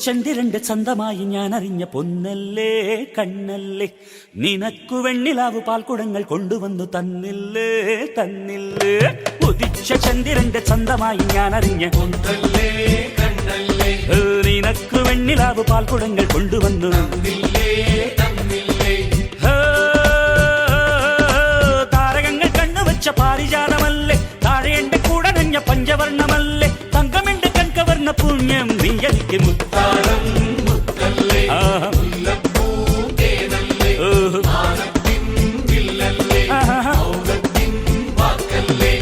ചന്ദ്രന്റെ ചന്തമായി ഞാൻ അറിഞ്ഞ പൊന്നല്ലേ കണ്ണല്ലേ, നിനക്കു വെണ്ണിലാവ് പാൽക്കുടങ്ങൾ കൊണ്ടുവന്നു തന്നില്ലേ തന്നില്ലേ. ഉദിച്ച ചന്ദ്രന്റെ ചന്തമായി ഞാൻ അറിഞ്ഞ പൊന്നല്ലേ കണ്ണല്ലേ, നിനക്കു വെണ്ണിലാവ് പാൽക്കുടങ്ങൾ കൊണ്ടുവന്നു തന്നില്ലേ തന്നില്ലേ. താരകങ്ങൾ കണ്ണുവച്ച പാരിജാതമല്ലേ, താഴെ എന്റെ കൂടെ നഞ്ഞ പഞ്ചവർണ്ണമല്ലേ, തങ്കമെന്റെ കൺകവർണ്ണ പുണ്യം നീ എനിക്ക് താളം മുത്തല്ലേ, മുല്ലപ്പൂ തേനല്ലേ, മാനത്തിൻ വില്ലല്ലേ, ഔറത്തിൻ വാക്കല്ലേ.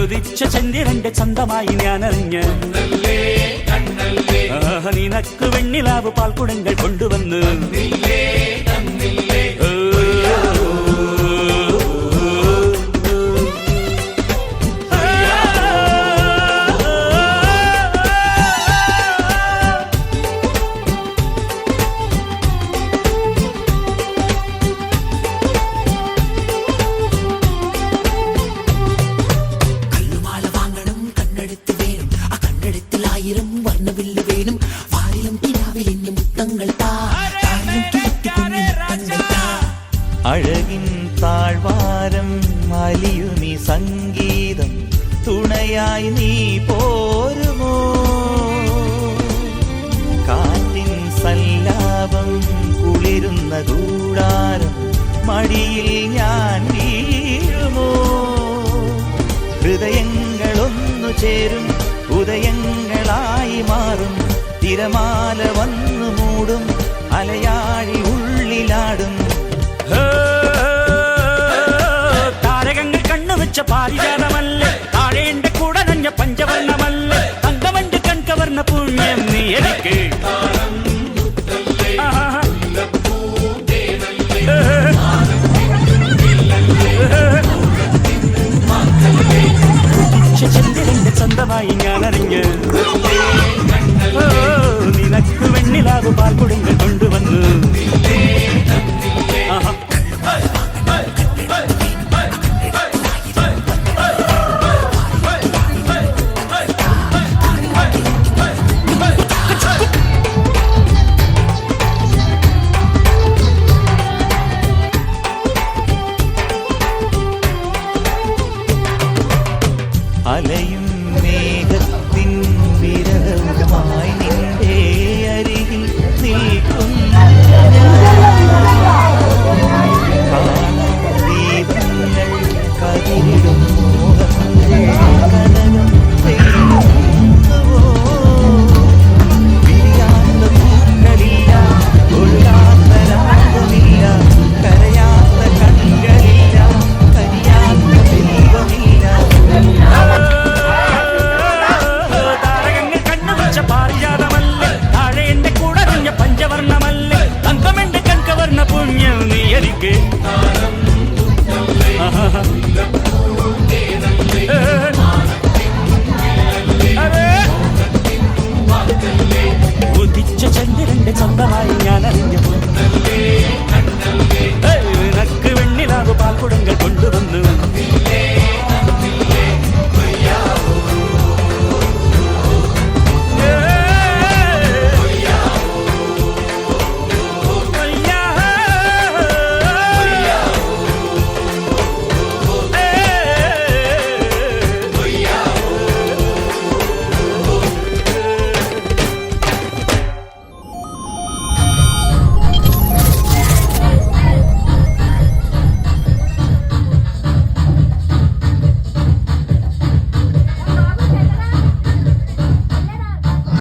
ഉദിച്ച ചന്ദ്രന്റെ ചന്തമായി ഞാൻ അറിഞ്ഞ പൊന്നല്ലേ കണ്ണല്ലേ, നിനക്ക് വെണ്ണിലാവ് പാൽക്കുടങ്ങൾ കൊണ്ടുവന്ന് തന്നില്ലേ തന്നില്ലേ. വർണ്ണവില്ല് വേണം വാരിലും കിനാവിലിന്റെ മുത്തങ്ങൾ അഴകിൻ താഴ്വാരം അലിയുമി സംഗീതം തുണയായി നീ പോരുമോ, കാറ്റിൻ സല്ലാപം കുളിരുന്ന കൂടാരം മടിയിൽ ഞാൻ വീഴുമോ. ഹൃദയങ്ങളൊന്നു ചേരും ഉദയങ്ങളായി മാറും, തിരമാല വന്നു മൂടും അലയാഴി ഉള്ളിലാടും. താരകങ്ങൾ കണ്ണുവെച്ച പാരിജാതമല്ലേ, താഴെ എന്റെ കൂടെ നഞ്ഞ പഞ്ചവർണ്ണമല്ലേ, തങ്കമന്റെ കൺകവർണ്ണ പുണ്യം നീ എനിക്ക്. ചന്ദ്രന്റെ ചന്തമായി